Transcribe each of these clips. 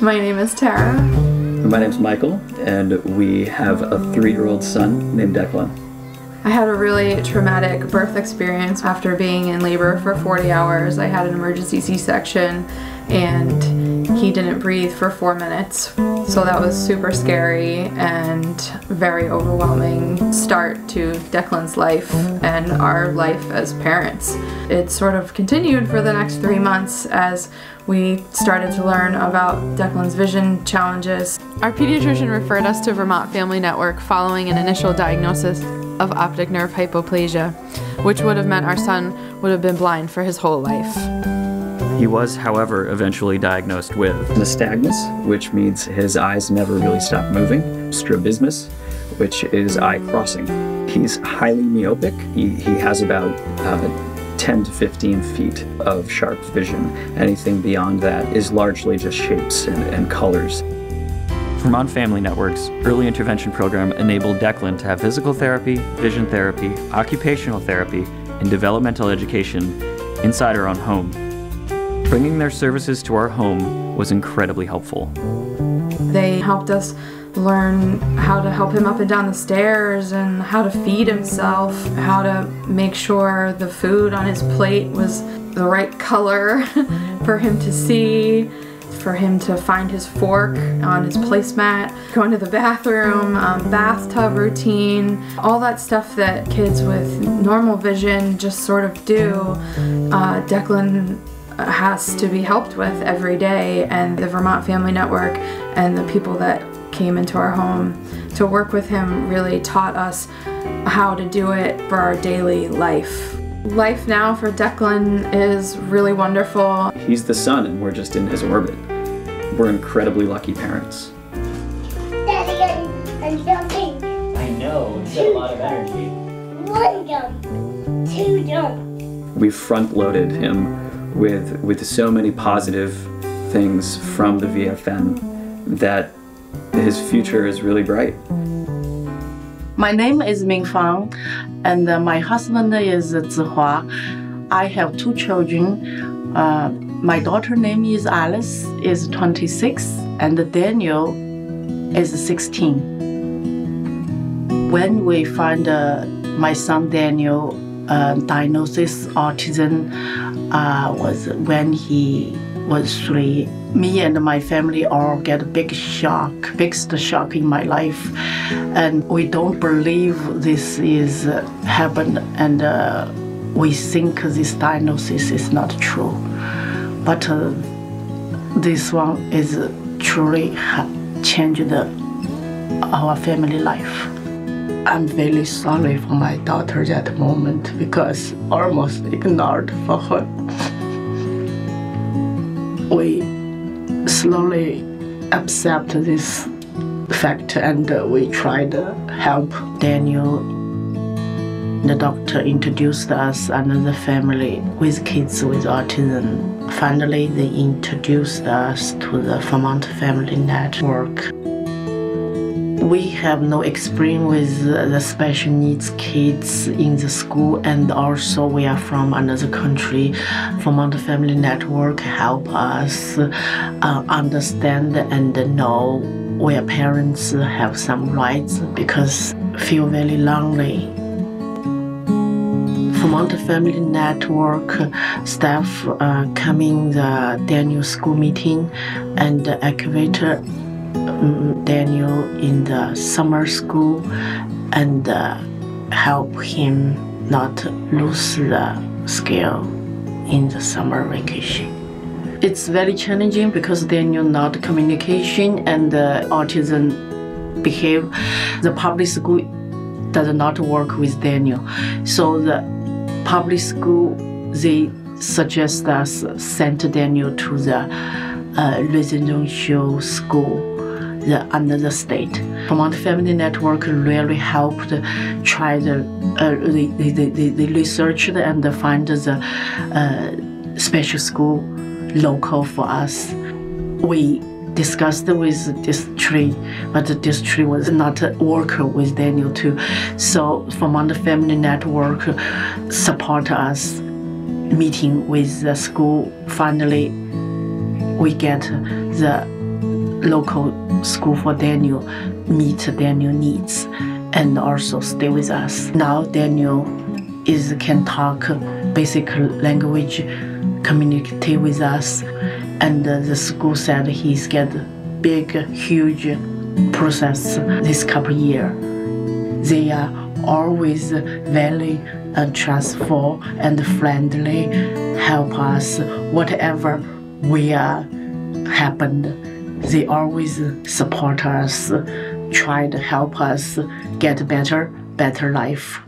My name is Tara. My name's Michael, and we have a 3-year-old son named Declan. I had a really traumatic birth experience after being in labor for 40 hours. I had an emergency C-section and he didn't breathe for 4 minutes. So that was super scary and very overwhelming start to Declan's life and our life as parents. It sort of continued for the next 3 months as we started to learn about Declan's vision challenges. Our pediatrician referred us to Vermont Family Network following an initial diagnosis of optic nerve hypoplasia, which would have meant our son would have been blind for his whole life. He was, however, eventually diagnosed with nystagmus, which means his eyes never really stop moving, strabismus, which is eye crossing. He's highly myopic. He has about 10 to 15 feet of sharp vision. Anything beyond that is largely just shapes and colors. Vermont Family Network's early intervention program enabled Declan to have physical therapy, vision therapy, occupational therapy, and developmental education inside our own home. Bringing their services to our home was incredibly helpful. They helped us learn how to help him up and down the stairs and how to feed himself, how to make sure the food on his plate was the right color for him to see, for him to find his fork on his placemat, going to the bathroom, bathtub routine, all that stuff that kids with normal vision just sort of do. Declan has to be helped with every day, and the Vermont Family Network and the people that came into our home to work with him really taught us how to do it for our daily life. Life now for Declan is really wonderful. He's the sun and we're just in his orbit. We're incredibly lucky parents. Daddy, I'm jumping. I know, it's got a lot of energy. 1 jump, 2 jump. We front-loaded him with so many positive things from the VFN that his future is really bright. My name is Ming Fang, and my husband is Zihua. I have 2 children. My daughter name is Alice, is 26, and Daniel is 16. When we find my son Daniel diagnosis autism was when he was 3. Me and my family all get a big shock, biggest shock in my life, and we don't believe this is happened, and we think this diagnosis is not true. But this one is truly changed our family life. I'm very sorry for my daughter at that moment because almost ignored for her. We slowly accept this fact and we try to help Daniel. The doctor introduced us another family with kids with autism. Finally, they introduced us to the Vermont Family Network. We have no experience with the special needs kids in the school, and also we are from another country. Vermont Family Network help us understand and know where parents have some rights because feel very lonely. Vermont Family Network staff coming the Daniel school meeting and activate Daniel in the summer school and help him not lose the skill in the summer vacation. It's very challenging because Daniel not communication and autism behave. The public school does not work with Daniel. So the public school, they suggest us send Daniel to the residential school another state. Vermont Family Network really helped try the research and find the special school local for us. We discussed with district, but the district was not work with Daniel too. So Vermont Family Network support us meeting with the school. Finally, we get the local school for Daniel, meet Daniel's needs, and also stay with us. Now Daniel can talk basic language, communicate with us, and the school said he's get big, huge process this couple year. They are always very trustful and friendly, help us whatever we are happened. They always support us, try to help us get better life.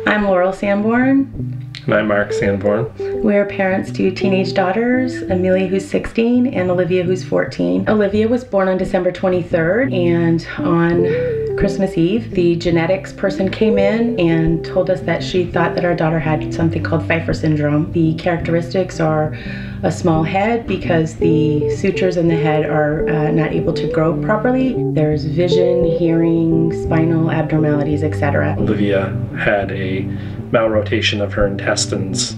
I'm Laurel Sanborn. And I'm Mark Sanborn. We're parents to teenage daughters, Amelia, who's 16, and Olivia, who's 14. Olivia was born on December 23rd, and on Christmas Eve, the genetics person came in and told us that she thought that our daughter had something called Pfeiffer syndrome. The characteristics are a small head because the sutures in the head are not able to grow properly. There's vision, hearing, spinal abnormalities, etc. Olivia had a malrotation of her intestines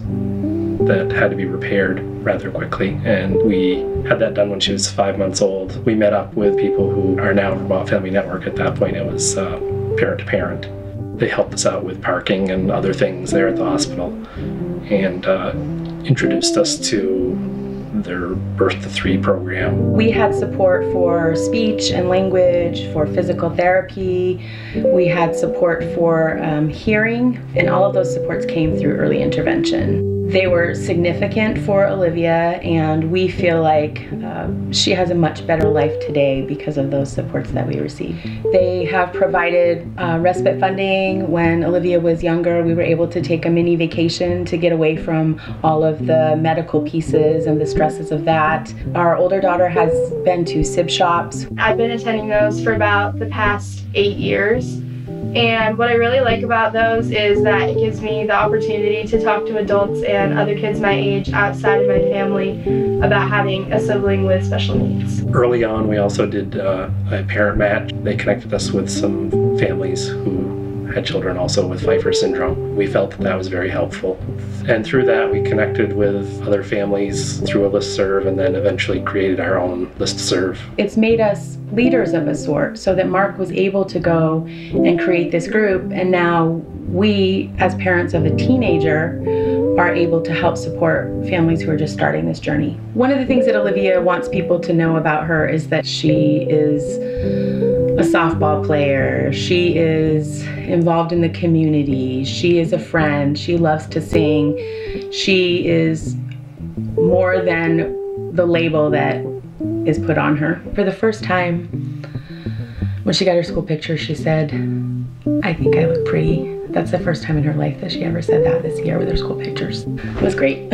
that had to be repaired rather quickly, and we had that done when she was 5 months old. We met up with people who are now Vermont Family Network. At that point it was parent to parent. They helped us out with parking and other things there at the hospital, and introduced us to their Birth to 3 program. We had support for speech and language, for physical therapy. We had support for hearing, and all of those supports came through early intervention. They were significant for Olivia, and we feel like she has a much better life today because of those supports that we received. They have provided respite funding. When Olivia was younger, we were able to take a mini vacation to get away from all of the medical pieces and the stresses of that. Our older daughter has been to SIB shops. I've been attending those for about the past 8 years. And what I really like about those is that it gives me the opportunity to talk to adults and other kids my age outside of my family about having a sibling with special needs. Early on, we also did a parent match. They connected us with some families who had children also with Pfeiffer syndrome. We felt that was very helpful. And through that, we connected with other families through a listserv, and then eventually created our own listserv. It's made us leaders of a sort, so that Mark was able to go and create this group, and now we, as parents of a teenager, are able to help support families who are just starting this journey. One of the things that Olivia wants people to know about her is that she is a softball player, she is involved in the community, she is a friend, she loves to sing, she is more than the label that is put on her. For the first time, when she got her school picture, she said, "I think I look pretty." That's the first time in her life that she ever said that this year with her school pictures. It was great.